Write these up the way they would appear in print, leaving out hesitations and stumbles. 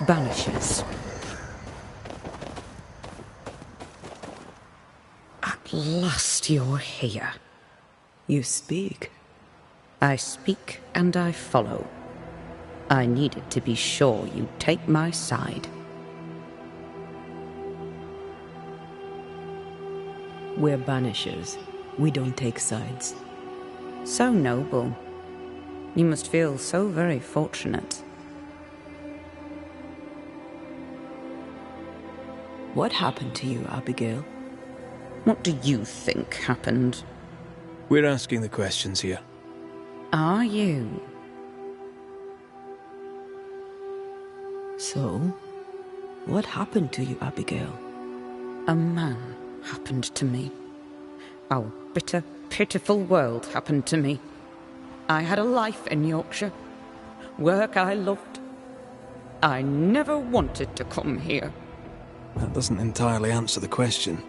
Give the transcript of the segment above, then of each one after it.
Banishers. At last you're here. You speak. I speak and I follow. I needed to be sure you'd take my side. We're Banishers. We don't take sides. So noble. You must feel so very fortunate. What happened to you, Abigail? What do you think happened? We're asking the questions here. Are you? So, what happened to you, Abigail? A man happened to me. Our bitter, pitiful world happened to me. I had a life in Yorkshire. Work I loved. I never wanted to come here. That doesn't entirely answer the question.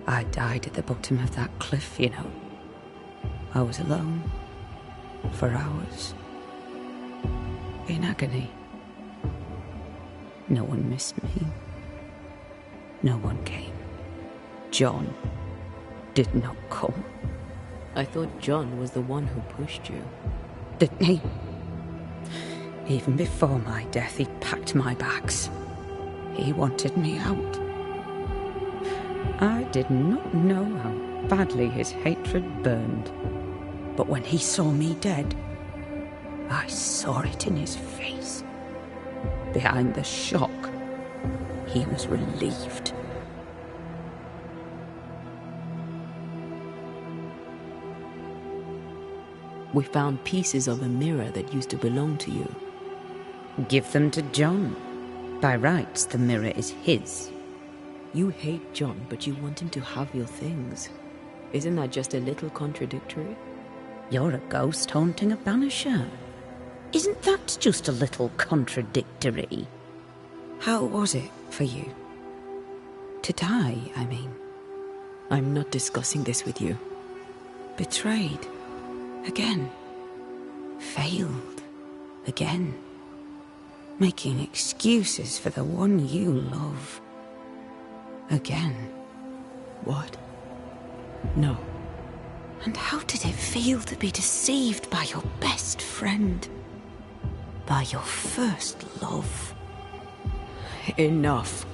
I died at the bottom of that cliff, you know. I was alone. For hours. In agony. No one missed me. No one came. John did not come. I thought John was the one who pushed you. Didn't he? Even before my death, he packed my bags. He wanted me out. I did not know how badly his hatred burned. But when he saw me dead, I saw it in his face. Behind the shock, he was relieved. We found pieces of a mirror that used to belong to you. Give them to John. By rights, the mirror is his. You hate John, but you want him to have your things. Isn't that just a little contradictory? You're a ghost haunting a banisher. Isn't that just a little contradictory? How was it for you? To die, I mean. I'm not discussing this with you. Betrayed. Again. Failed. Again. Making excuses for the one you love. Again. What? No. And how did it feel to be deceived by your best friend? By your first love? Enough.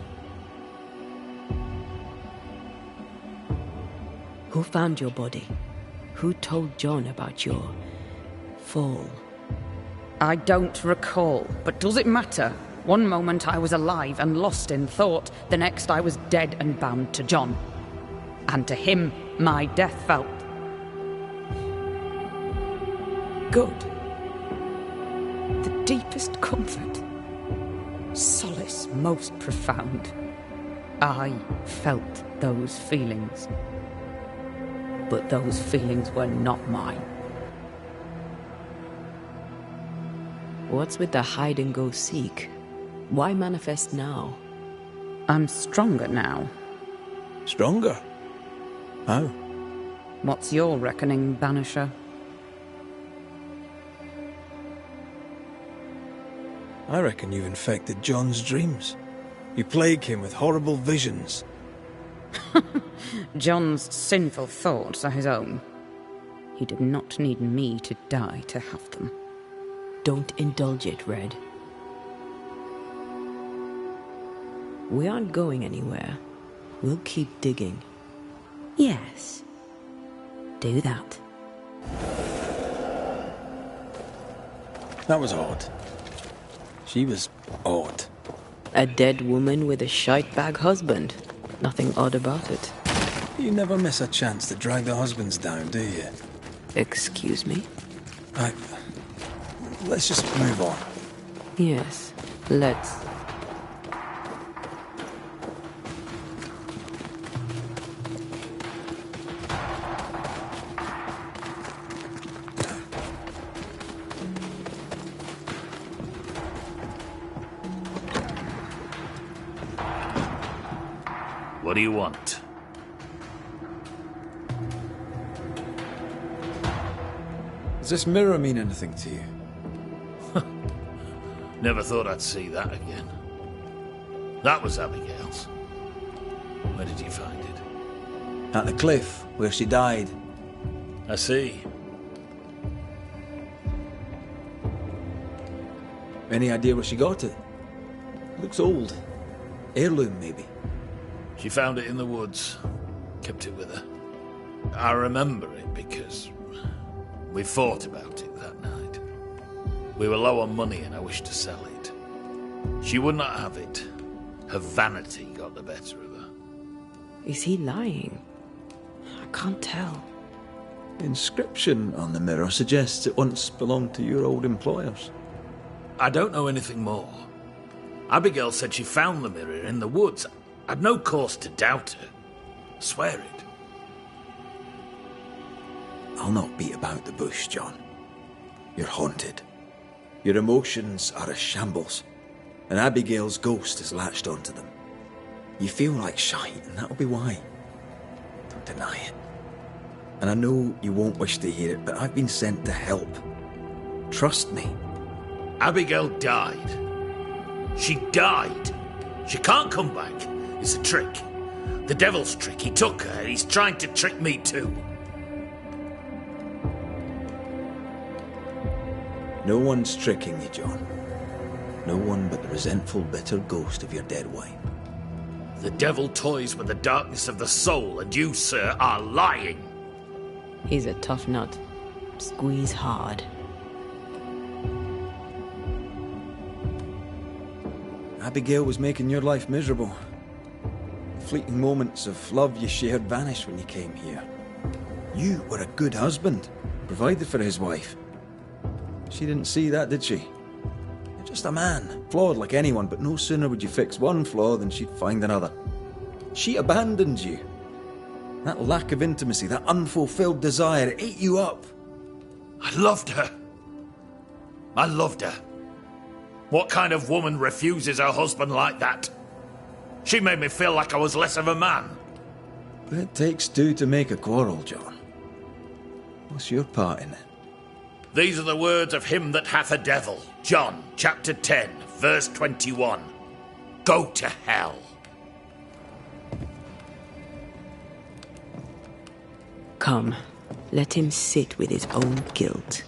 Who found your body? Who told John about your fall? I don't recall, but does it matter? One moment I was alive and lost in thought, the next I was dead and bound to John. And to him, my death felt good. The deepest comfort. Solace most profound. I felt those feelings. But those feelings were not mine. What's with the hide and go seek? Why manifest now? I'm stronger now. Stronger? How? What's your reckoning, Banisher? I reckon you've infected John's dreams. You plague him with horrible visions. John's sinful thoughts are his own. He did not need me to die to have them. Don't indulge it, Red. We aren't going anywhere. We'll keep digging. Yes. Do that. That was odd. She was odd. A dead woman with a shite-bag husband. Nothing odd about it. You never miss a chance to drag the husbands down, do you? Excuse me? Let's just move on. Yes, let's. What do you want? Does this mirror mean anything to you? Never thought I'd see that again. That was Abigail's. Where did you find it? At the cliff, where she died. I see. Any idea where she got it? Looks old. Heirloom, maybe. She found it in the woods. Kept it with her. I remember it because we fought about it that night. We were low on money and I wished to sell it. She would not have it. Her vanity got the better of her. Is he lying? I can't tell. The inscription on the mirror suggests it once belonged to your old employers. I don't know anything more. Abigail said she found the mirror in the woods. I'd no cause to doubt her. Swear it. I'll not beat about the bush, John. You're haunted. Your emotions are a shambles, and Abigail's ghost has latched onto them. You feel like shite, and that'll be why. Don't deny it. And I know you won't wish to hear it, but I've been sent to help. Trust me. Abigail died. She died. She can't come back. It's a trick. The devil's trick. He took her, and he's trying to trick me too. No one's tricking you, John. No one but the resentful, bitter ghost of your dead wife. The devil toys with the darkness of the soul, and you, sir, are lying. He's a tough nut. Squeeze hard. Abigail was making your life miserable. The fleeting moments of love you shared vanished when you came here. You were a good husband, provided for his wife. She didn't see that, did she? You're just a man, flawed like anyone, but no sooner would you fix one flaw than she'd find another. She abandoned you. That lack of intimacy, that unfulfilled desire, it ate you up. I loved her. I loved her. What kind of woman refuses her husband like that? She made me feel like I was less of a man. But it takes two to make a quarrel, John. What's your part in it? These are the words of him that hath a devil. John, chapter 10, verse 21. Go to hell. Come, let him sit with his own guilt.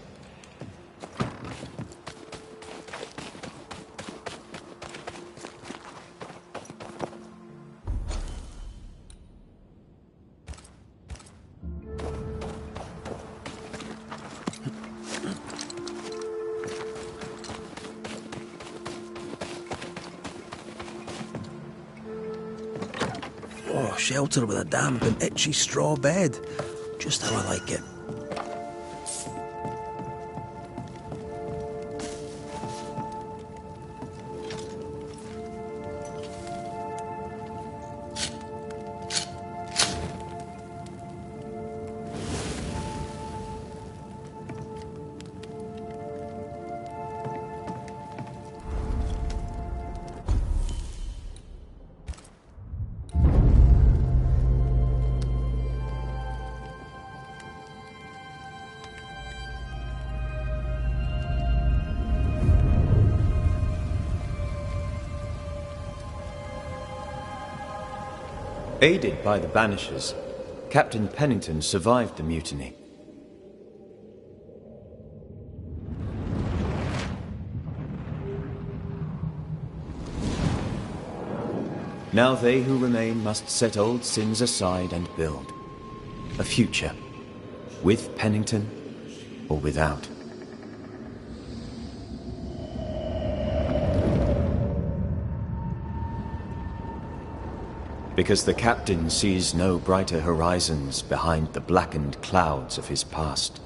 Oh, shelter with a damp and itchy straw bed. Just how I like it. Aided by the Banishers, Captain Pennington survived the mutiny. Now they who remain must set old sins aside and build a future, with Pennington or without. Because the captain sees no brighter horizons behind the blackened clouds of his past.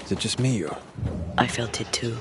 Is it just me, or...? I felt it too.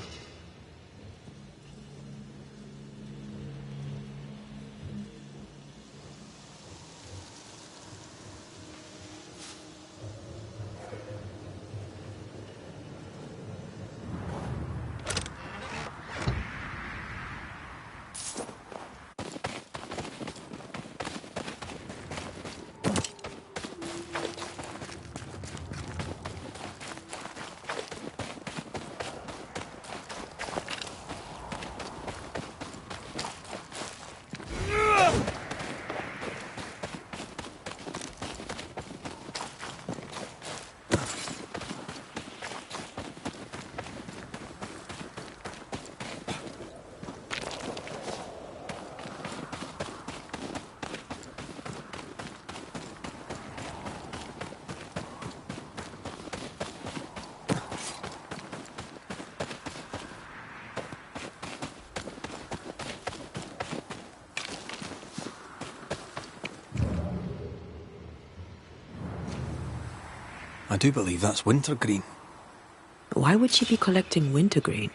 I do believe that's wintergreen. Why would she be collecting wintergreen?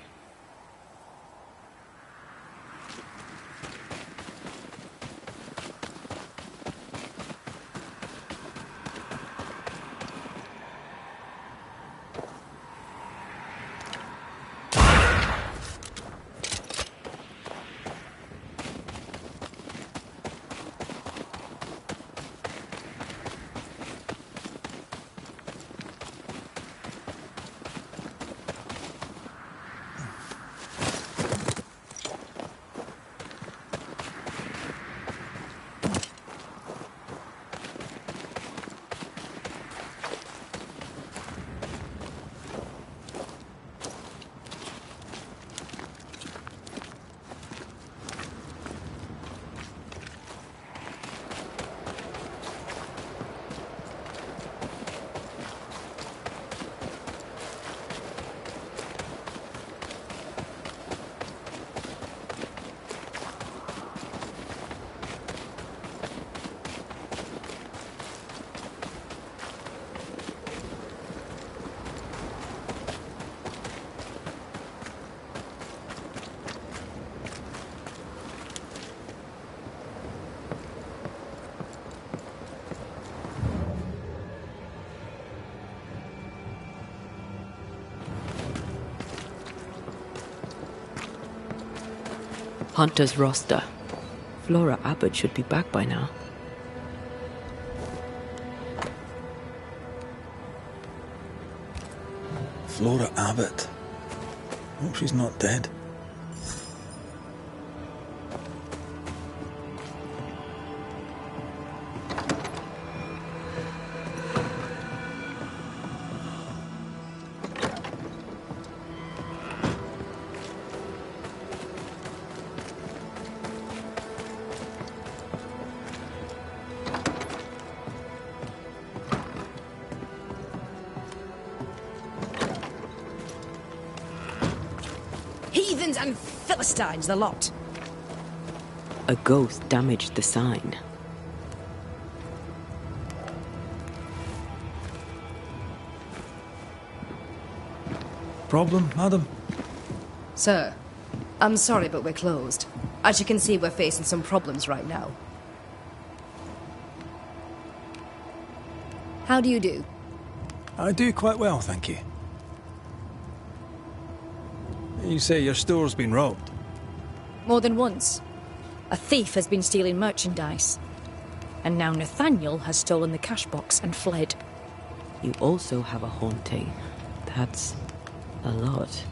Hunter's roster. Flora Abbott should be back by now. Flora Abbott. Hope she's not dead. Heathens and Philistines, the lot. A ghost damaged the sign. Problem, madam? Sir, I'm sorry, but we're closed. As you can see, we're facing some problems right now. How do you do? I do quite well, thank you. You say your store's been robbed? More than once. A thief has been stealing merchandise. And now Nathaniel has stolen the cash box and fled. You also have a haunting. That's a lot.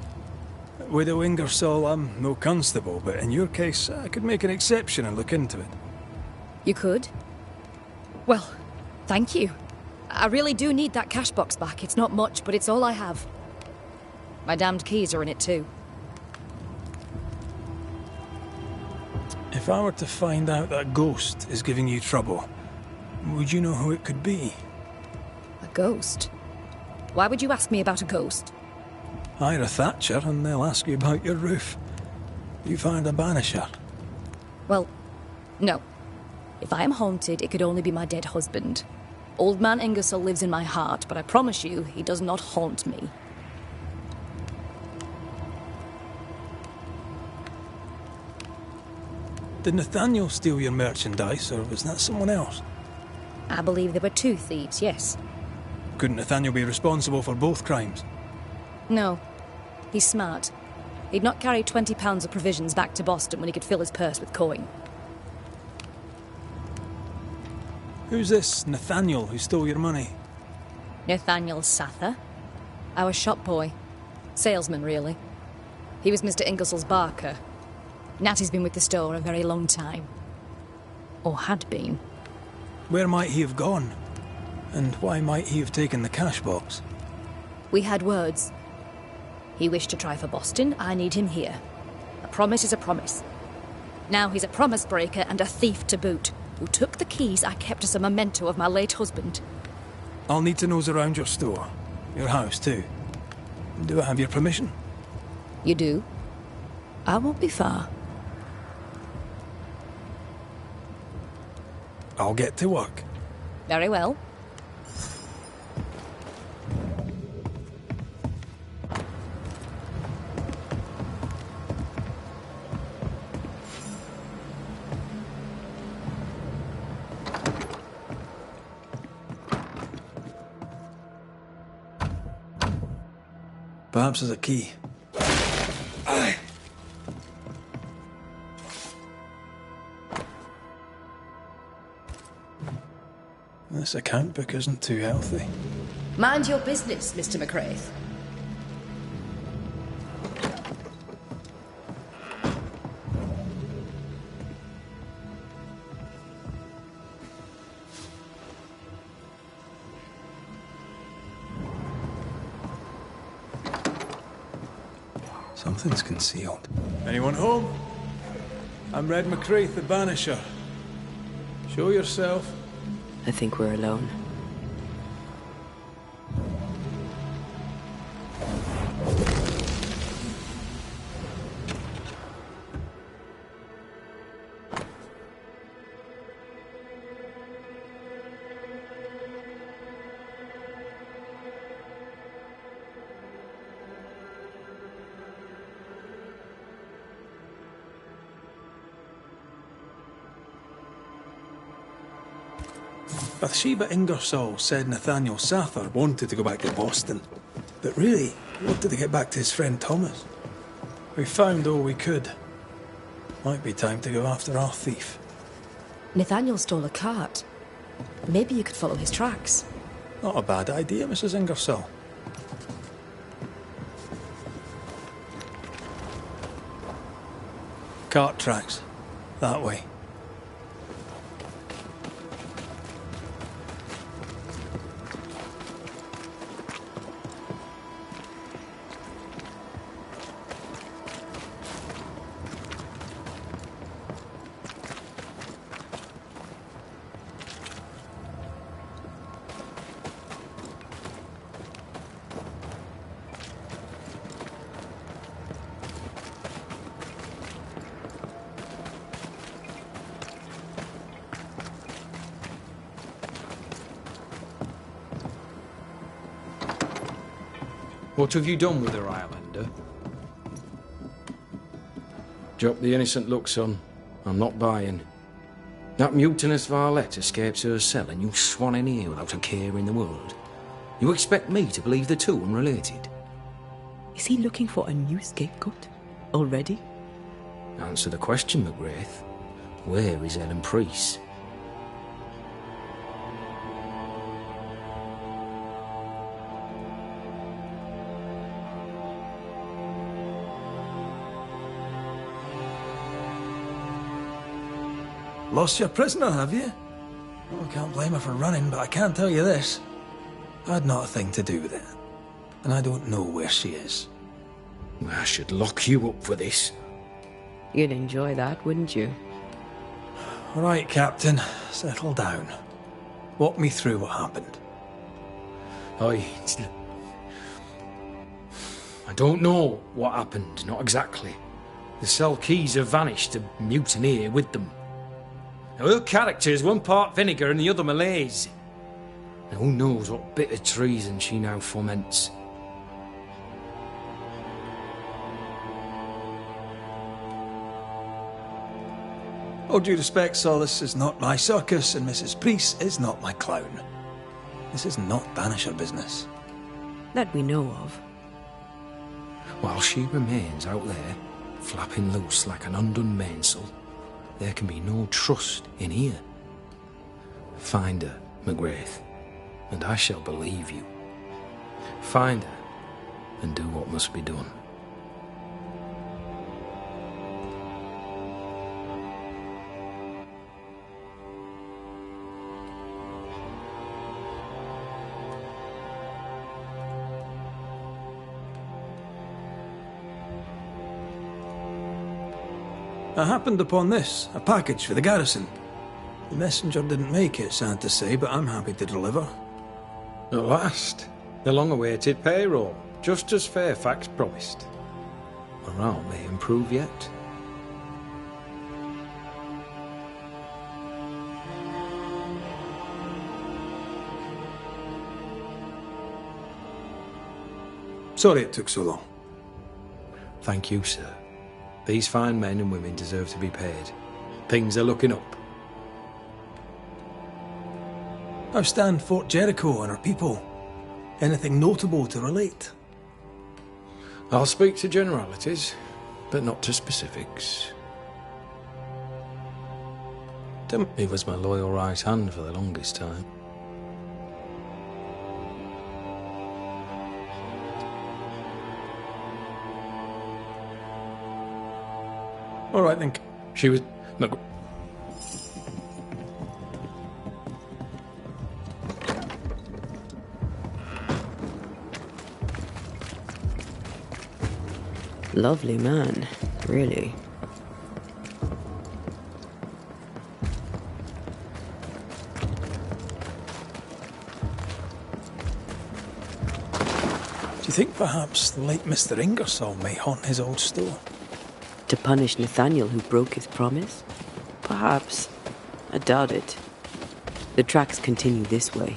Widow Ingersoll, I'm no constable, but in your case, I could make an exception and look into it. You could? Well, thank you. I really do need that cash box back. It's not much, but it's all I have. My damned keys are in it too. If I were to find out that ghost is giving you trouble, would you know who it could be? A ghost? Why would you ask me about a ghost? Hire a Thatcher and they'll ask you about your roof. You find a Banisher. Well, no. If I am haunted, it could only be my dead husband. Old man Ingersoll lives in my heart, but I promise you, he does not haunt me. Did Nathaniel steal your merchandise, or was that someone else? I believe there were two thieves, yes. Couldn't Nathaniel be responsible for both crimes? No. He's smart. He'd not carry 20 pounds of provisions back to Boston when he could fill his purse with coin. Who's this Nathaniel who stole your money? Nathaniel Sather. Our shop boy. Salesman, really. He was Mr. Ingersoll's barker. Natty's been with the store a very long time. Or had been. Where might he have gone? And why might he have taken the cash box? We had words. He wished to try for Boston. I need him here. A promise is a promise. Now he's a promise breaker and a thief to boot, who took the keys I kept as a memento of my late husband. I'll need to nose around your store. Your house, too. Do I have your permission? You do? I won't be far. I'll get to work. Very well. Perhaps there's a key. Aye. This account book isn't too healthy. Mind your business, Mr. McCraith. Something's concealed. Anyone home? I'm Red McCraith, the Banisher. Show yourself. I think we're alone. Bathsheba Ingersoll said Nathaniel Sather wanted to go back to Boston. But really, he wanted to get back to his friend Thomas. We found all we could. Might be time to go after our thief. Nathaniel stole a cart. Maybe you could follow his tracks. Not a bad idea, Mrs. Ingersoll. Cart tracks. That way. What have you done with her, Islander? Drop the innocent look, son. I'm not buying. That mutinous varlet escapes her cell and you swan in here without a care in the world. You expect me to believe the two unrelated? Is he looking for a new scapegoat? Already? Answer the question, McGrath. Where is Ellen Priest? Lost your prisoner, have you? Oh, I can't blame her for running, but I can't tell you this. I had not a thing to do with it. And I don't know where she is. I should lock you up for this. You'd enjoy that, wouldn't you? All right, Captain. Settle down. Walk me through what happened. I don't know what happened, not exactly. The cell keys have vanished, the mutineer with them. Now, her character is one part vinegar and the other malaise. Now, who knows what bitter treason she now foments. All due respect, Saul, this is not my circus, and Mrs. Priest is not my clown. This is not Banisher business. That we know of. While she remains out there, flapping loose like an undone mainsail, there can be no trust in here. Find her, McGrath, and I shall believe you. Find her, and do what must be done. I happened upon this, a package for the garrison. The messenger didn't make it, sad to say, but I'm happy to deliver. At last, the long-awaited payroll, just as Fairfax promised. Morale may improve yet. Sorry it took so long. Thank you, sir. These fine men and women deserve to be paid. Things are looking up. How stand Fort Jericho and our people? Anything notable to relate? I'll speak to generalities, but not to specifics. He was my loyal right hand for the longest time. All right, then. She was... Lovely man, really. Do you think perhaps the late Mr. Ingersoll may haunt his old store? To punish Nathaniel, who broke his promise? Perhaps. I doubt it. The tracks continue this way.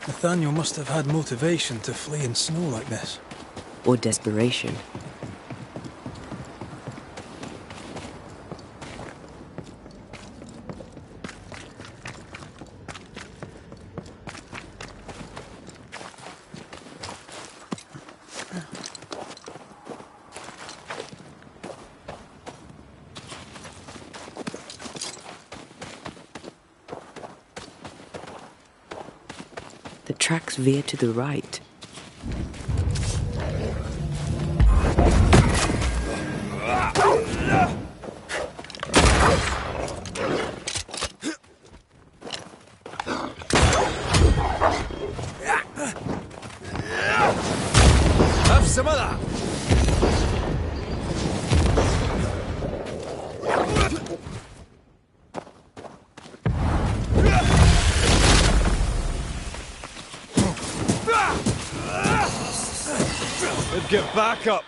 Nathaniel must have had motivation to flee in snow like this. Or desperation. The tracks veer to the right. Have some of that! Get back up!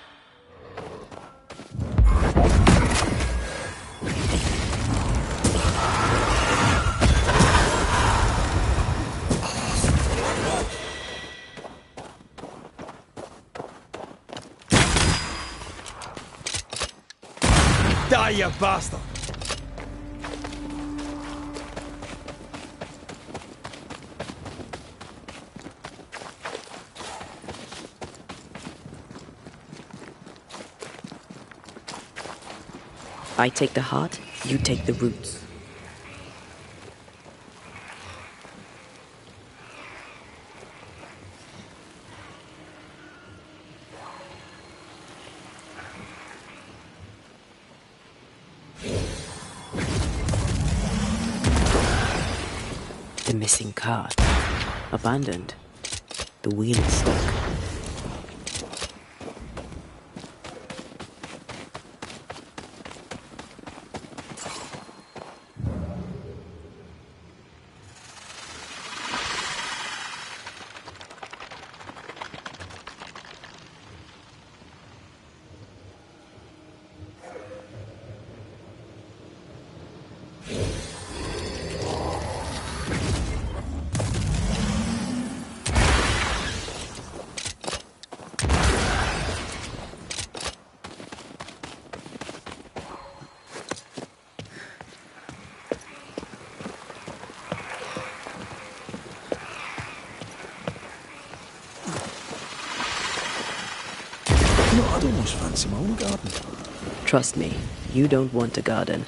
Die, you bastard! I take the heart, you take the roots. The missing cart. Abandoned. The wheel is stuck. almost fancy my own garden. Trust me, you don't want a garden.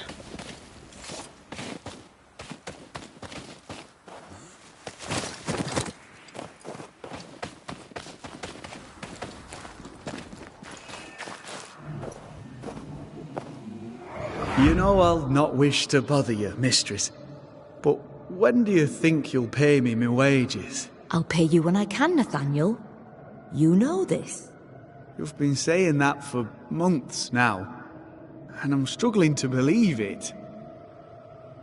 You know I'll not wish to bother you, mistress, but when do you think you'll pay me my wages? I'll pay you when I can, Nathaniel. You know this. You've been saying that for months now, and I'm struggling to believe it.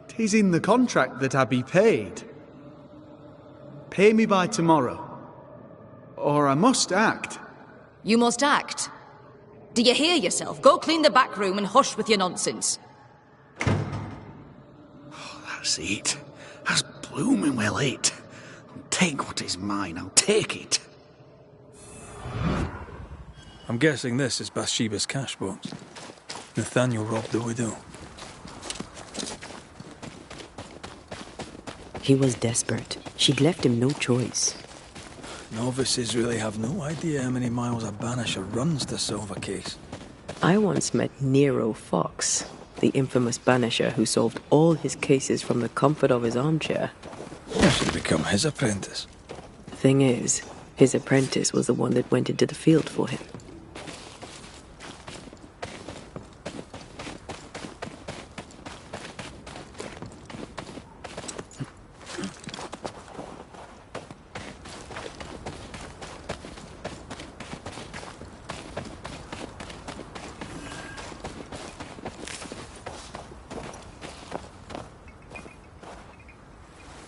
'Tis in the contract that I be paid. Pay me by tomorrow, or I must act. You must act. Do you hear yourself? Go clean the back room and hush with your nonsense. That's it. That's blooming well it. I'll take what is mine, I'll take it. I'm guessing this is Bathsheba's cash box. Nathaniel robbed the widow. He was desperate. She'd left him no choice. Novices really have no idea how many miles a banisher runs to solve a case. I once met Nero Fox, the infamous banisher who solved all his cases from the comfort of his armchair. I should have become his apprentice. Thing is, his apprentice was the one that went into the field for him.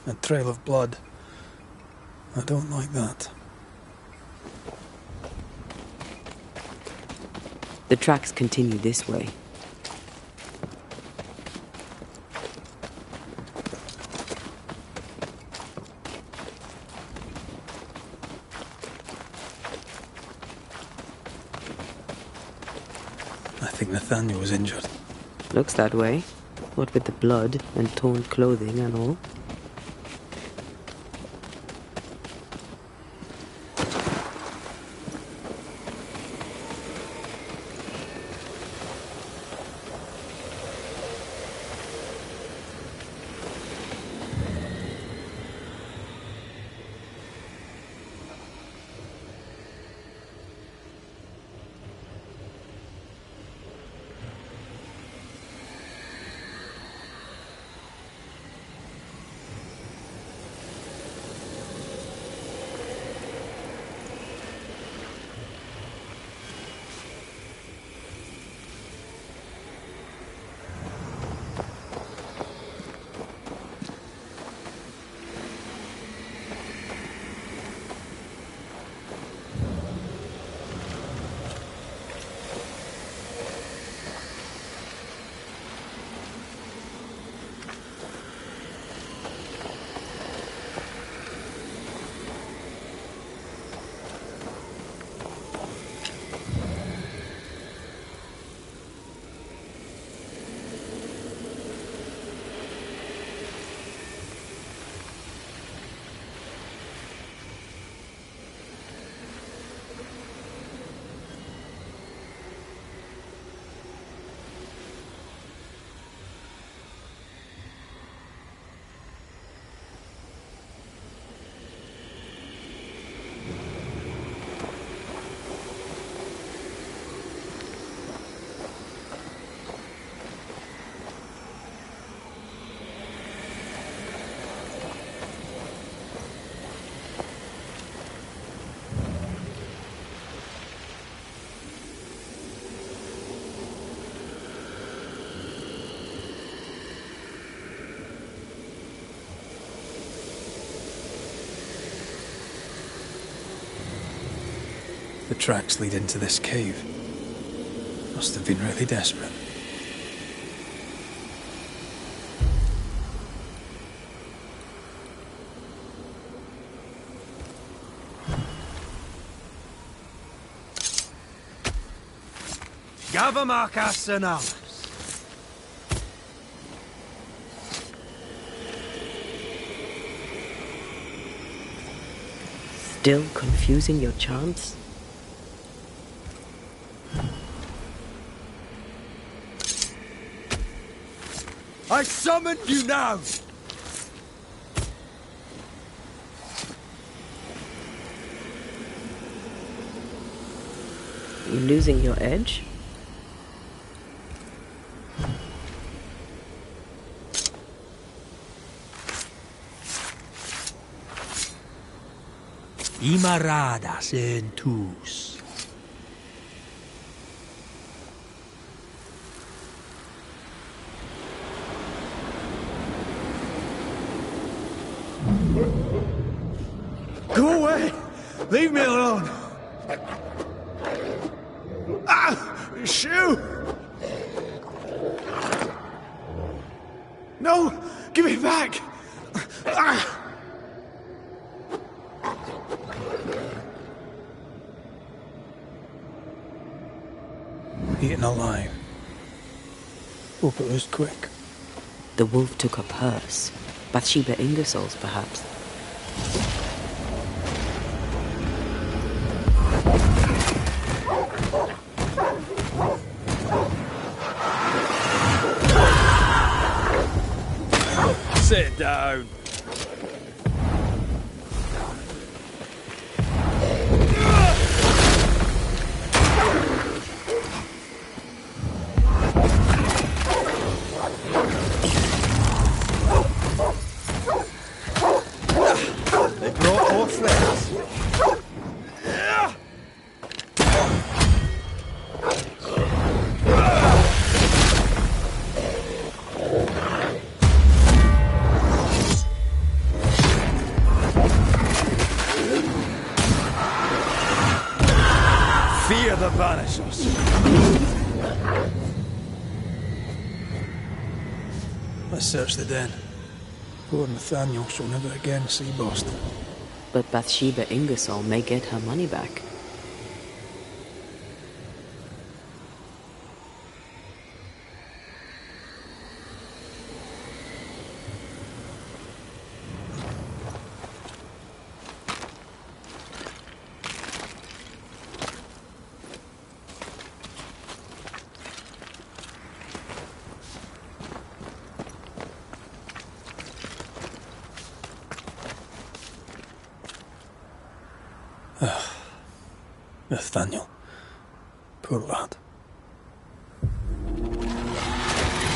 A trail of blood. I don't like that. The tracks continue this way. I think Nathaniel was injured. Looks that way. What with the blood and torn clothing and all. The tracks lead into this cave. Must have been really desperate. Gavamarcas Analis. Still confusing your charms? I summon you now! You losing your edge? Imaradas en tus. Go away! Leave me alone! Ah! Shoe! No! Give it back! Ah! Eaten alive. Hope it was quick. The wolf took her purse. Bathsheba Ingersoll's, perhaps. Sit down. They brought more friends. Fear the Banishers. Let's search the den. Poor Nathaniel shall never again see Boston. But Bathsheba Ingersoll may get her money back. Nathaniel. Poor lad.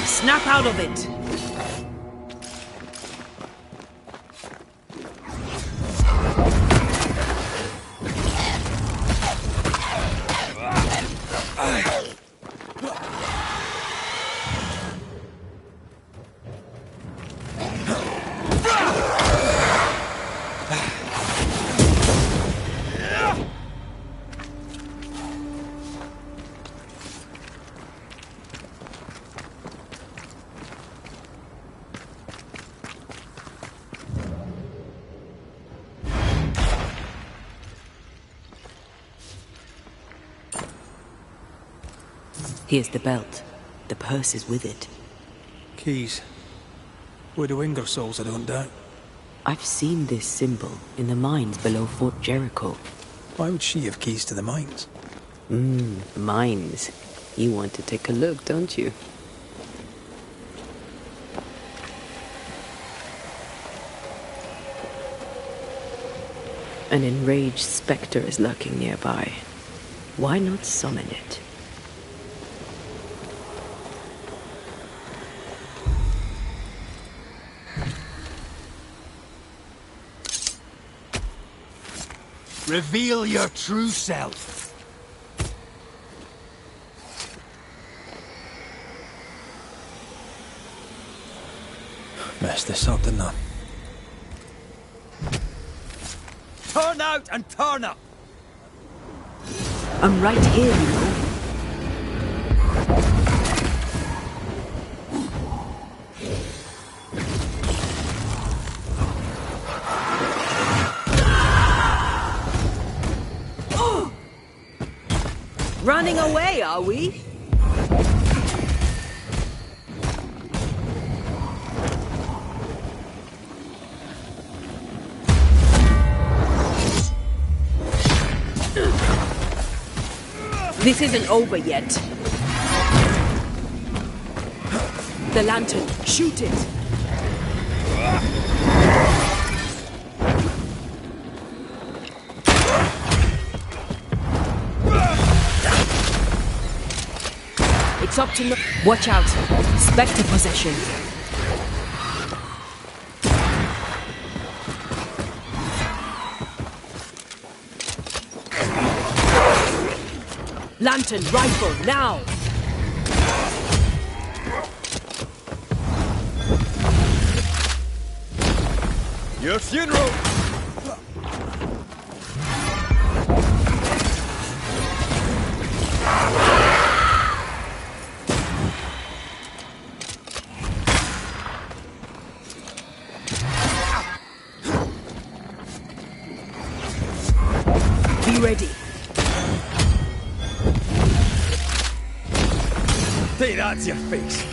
Snap out of it! Here's the belt. The purse is with it. Keys. Widow Ingersoll's, I don't doubt. I've seen this symbol in the mines below Fort Jericho. Why would she have keys to the mines? Mines. You want to take a look, don't you? An enraged spectre is lurking nearby. Why not summon it? Reveal your true self. Messed this up, didn't I? Turn out and turn up. I'm right here, you know. Running away, are we? This isn't over yet. The lantern! Shoot it! It's up to no— Watch out! Spectre possession! Lantern, rifle, now! Your funeral! Be ready. Take that to your face.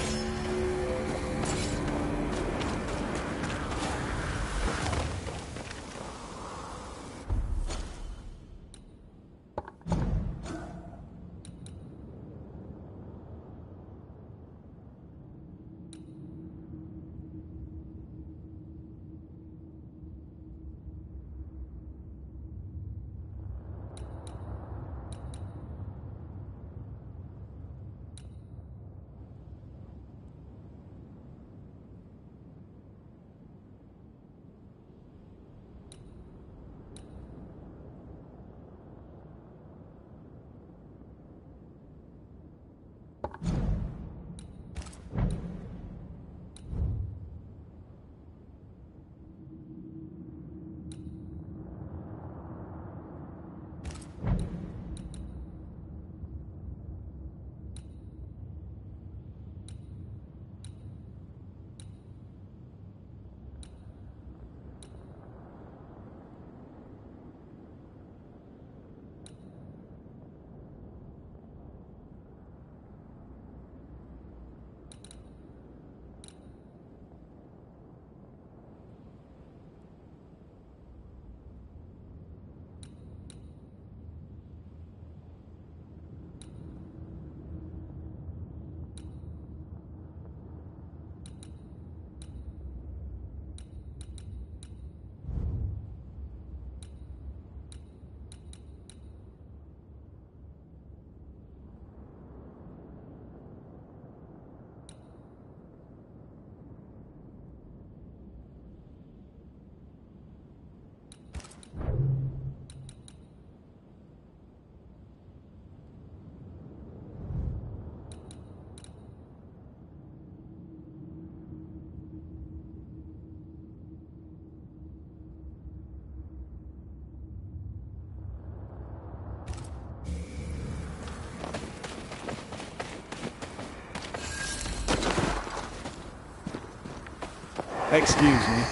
Excuse me.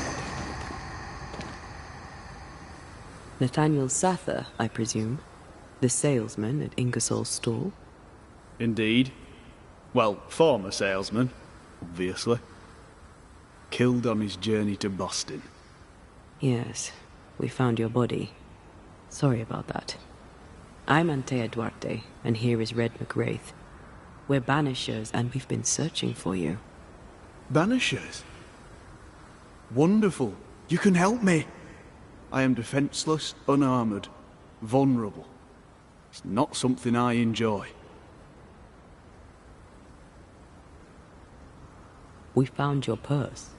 Nathaniel Sather, I presume. The salesman at Ingersoll's stall. Indeed. Well, former salesman, obviously. Killed on his journey to Boston. Yes, we found your body. Sorry about that. I'm Antea Duarte, and here is Red McWraith. We're Banishers, and we've been searching for you. Banishers? Wonderful. You can help me. I am defenseless, unarmored, vulnerable. It's not something I enjoy. We found your purse.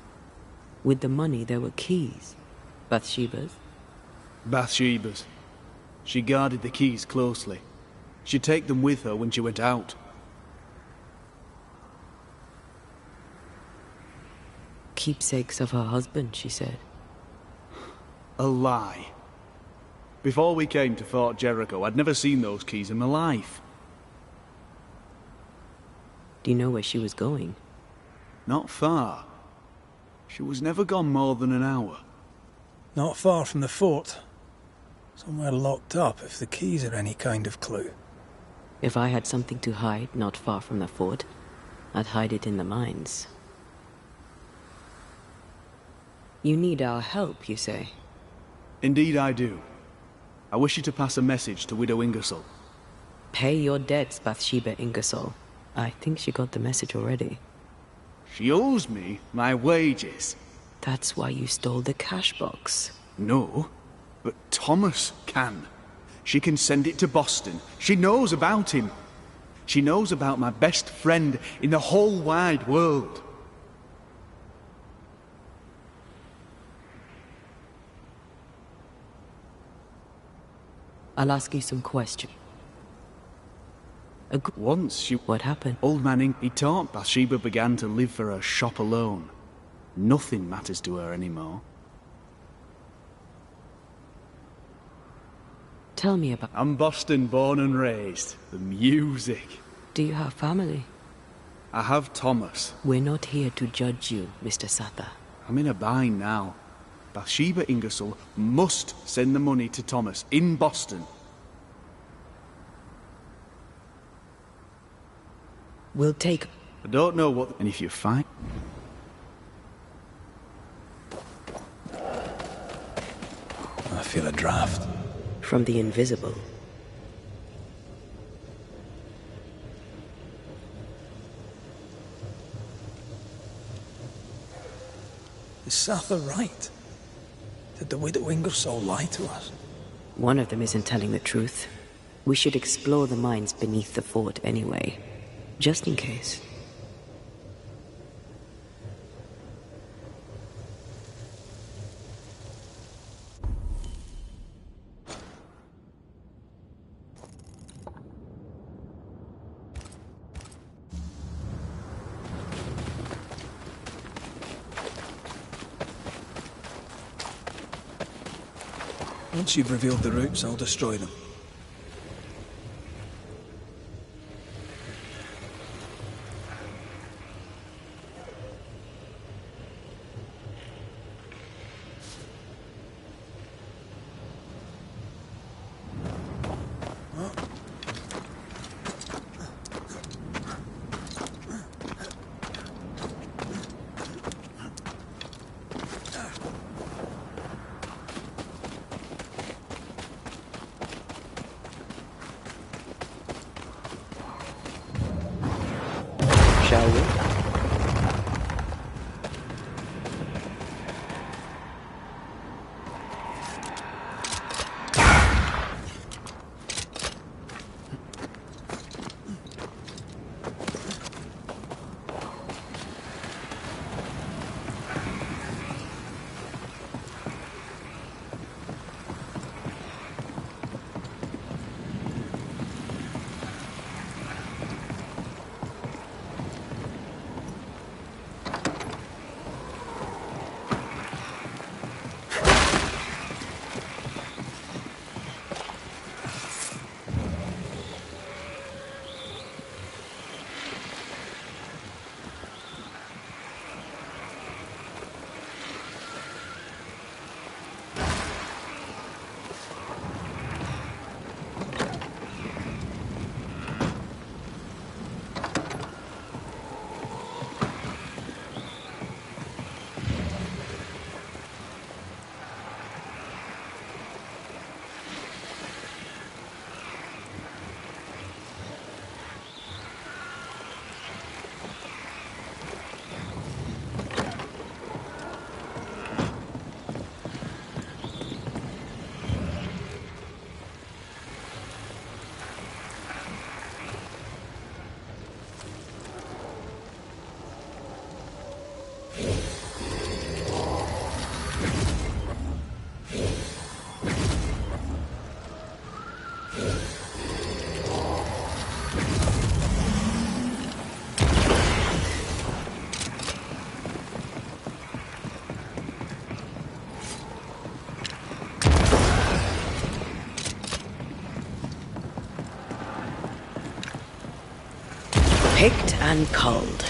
With the money, there were keys. Bathsheba's. Bathsheba's. She guarded the keys closely. She'd take them with her when she went out. Keepsakes of her husband, she said. A lie. Before we came to Fort Jericho, I'd never seen those keys in my life. Do you know where she was going? Not far. She was never gone more than an hour. Not far from the fort. Somewhere locked up, if the keys are any kind of clue. If I had something to hide not far from the fort, I'd hide it in the mines. You need our help, you say? Indeed I do. I wish you to pass a message to Widow Ingersoll. Pay your debts, Bathsheba Ingersoll. I think she got the message already. She owes me my wages. That's why you stole the cash box. No, but Thomas can. She can send it to Boston. She knows about him. She knows about my best friend in the whole wide world. I'll ask you some questions. Once you... What happened? Old man, he taught Bathsheba began to live for her shop alone. Nothing matters to her anymore. Tell me about... I'm Boston born and raised. The music. Do you have family? I have Thomas. We're not here to judge you, Mr. Sather. I'm in a bind now. Bathsheba Ingersoll must send the money to Thomas in Boston. We'll take... I don't know what... And if you fight... I feel a draft. From the invisible. Is Sather right? Did the widow Ingersoll lie to us? One of them isn't telling the truth. We should explore the mines beneath the fort anyway. Just in case. Once you've revealed the routes, I'll destroy them. Shall we? Picked and culled.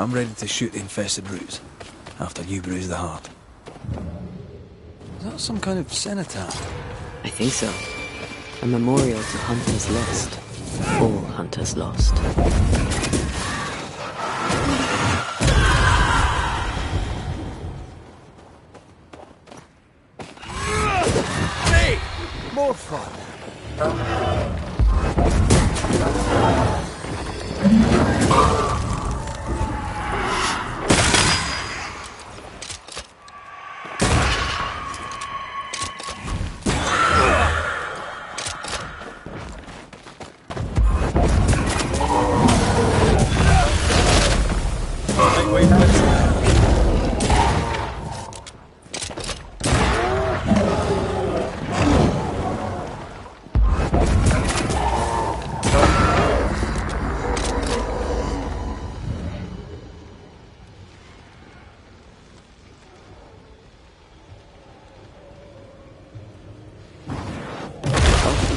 I'm ready to shoot the infested roots, after you bruise the heart. Is that some kind of cenotaph? I think so. A memorial to hunters lost. All hunters lost. Hey! More fun.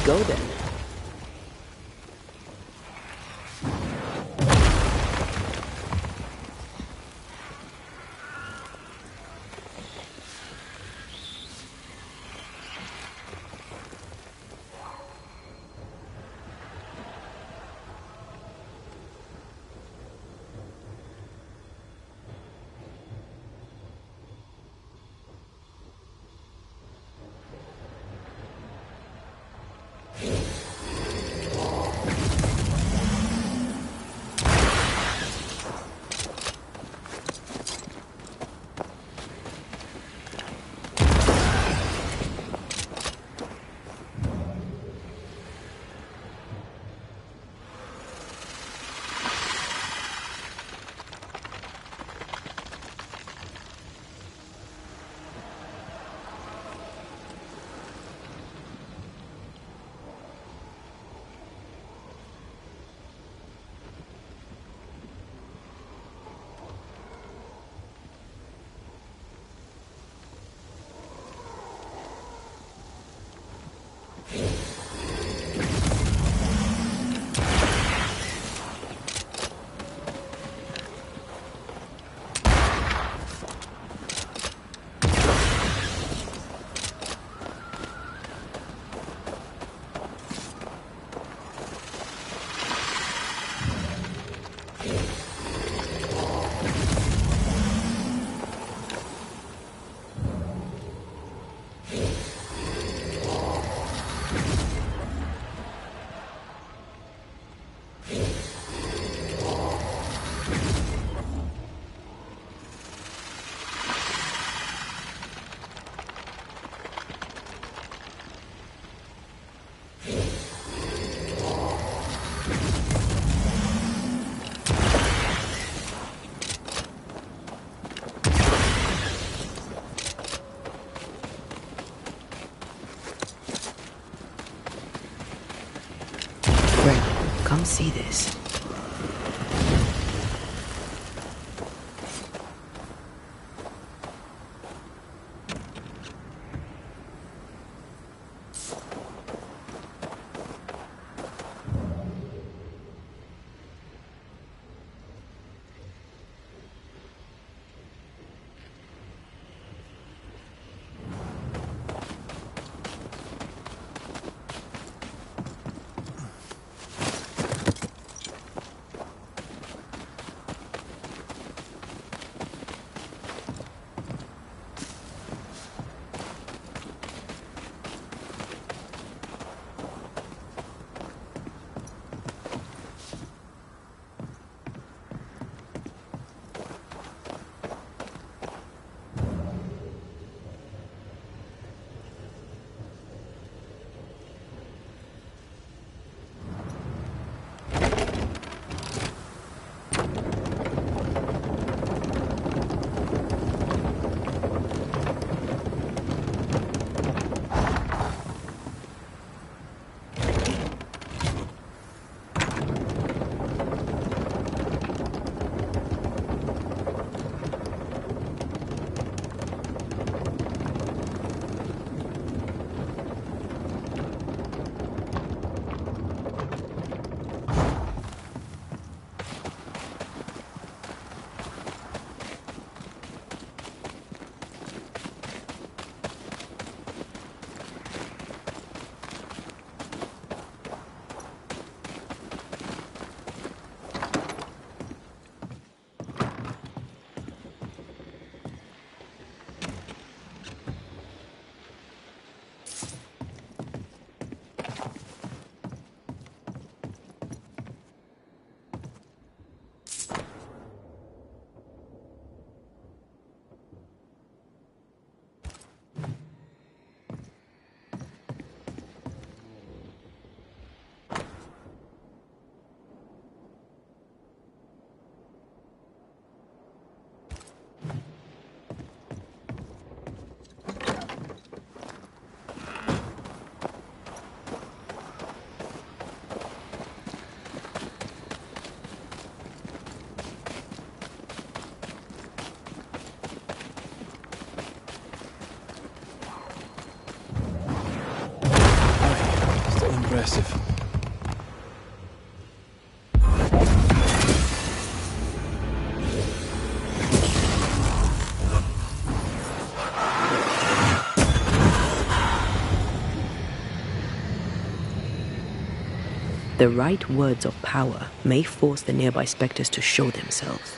Go then. Come see this. impressive. The right words of power may force the nearby spectres to show themselves.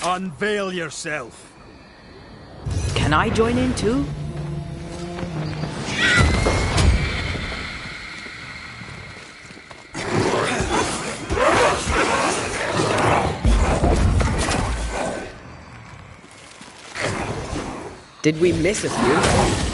Unveil yourself. Can I join in too? Did we miss a few?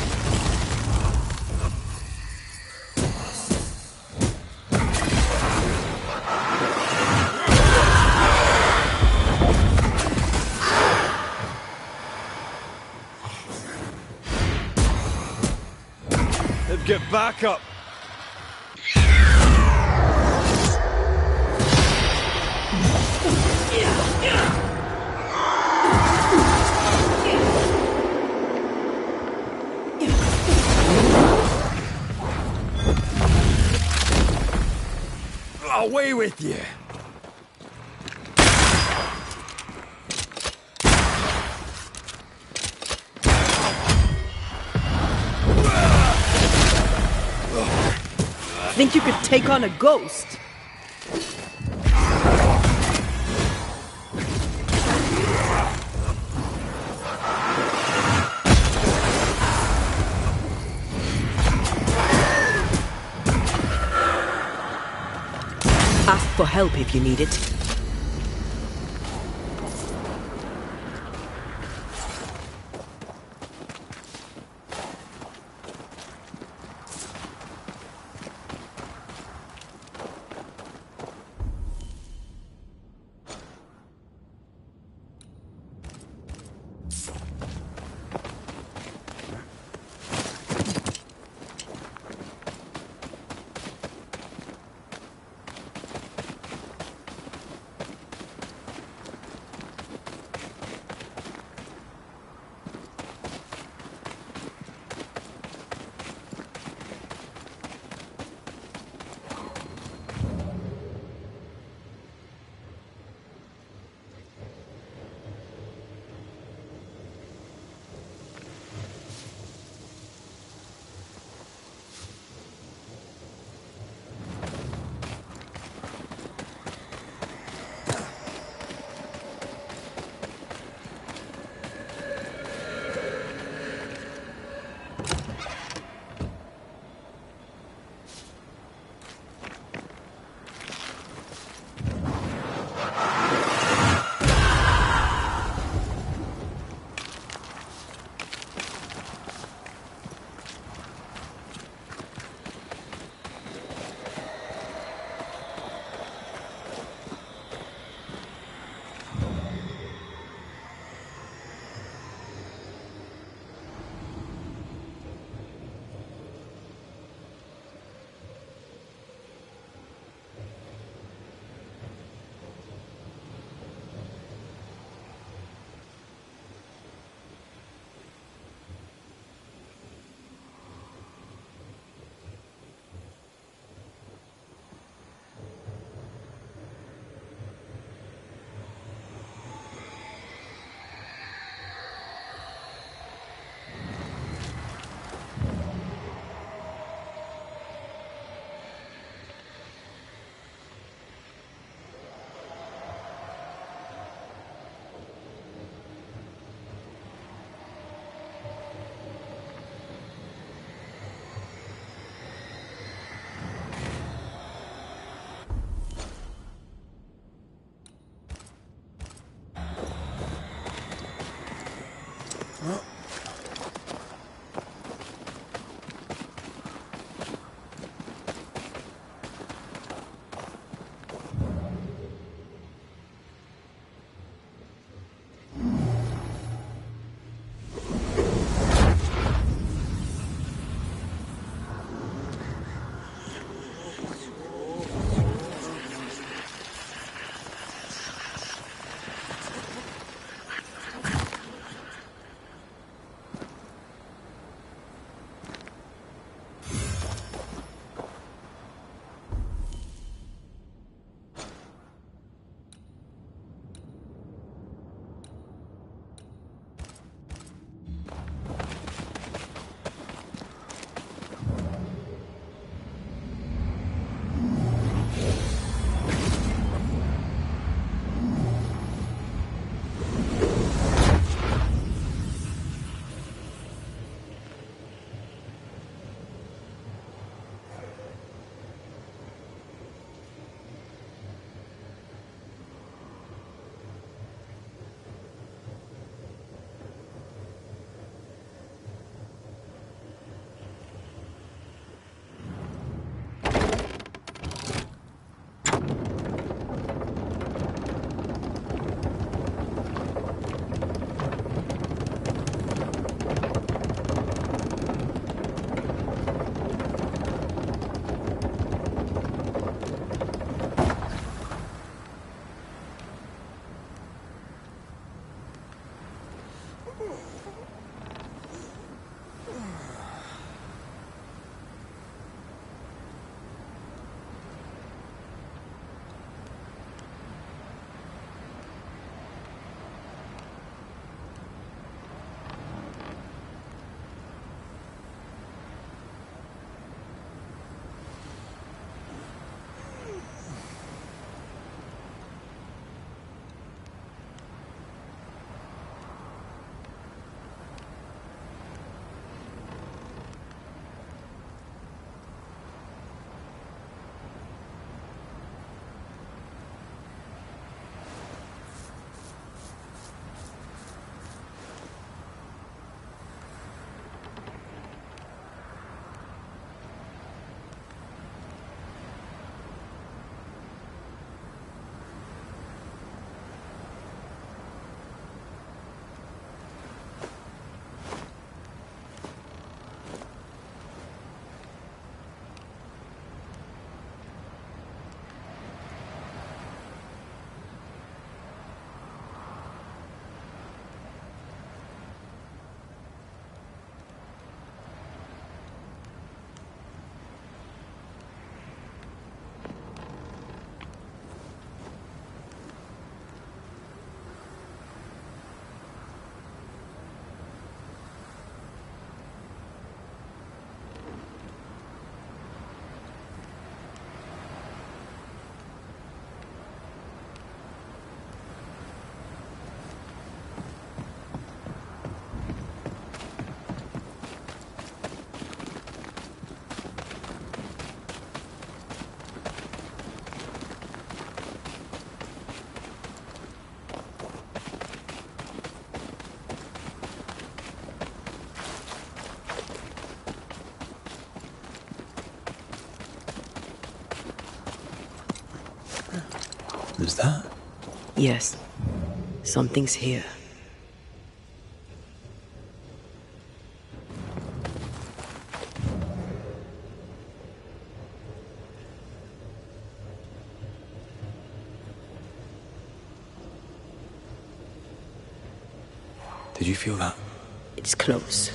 Get back up! Away with you! Think you could take on a ghost? Ask for help if you need it. Is that? Yes. Something's here. Did you feel that? It's close.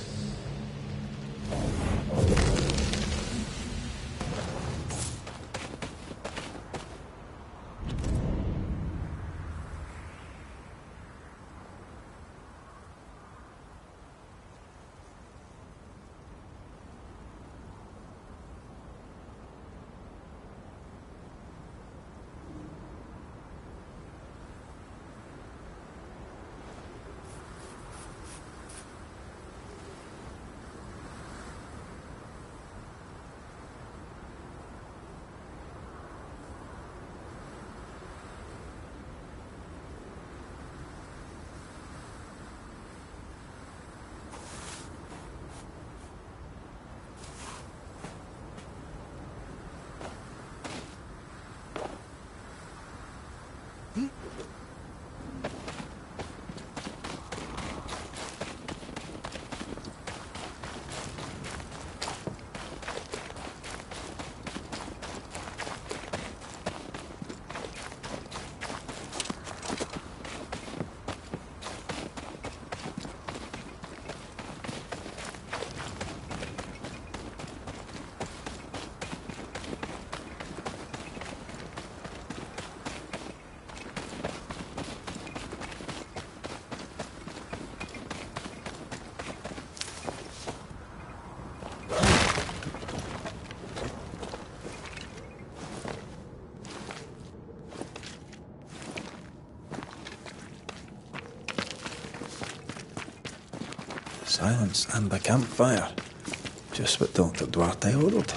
Silence and the campfire. Just what Dr. Duarte ordered.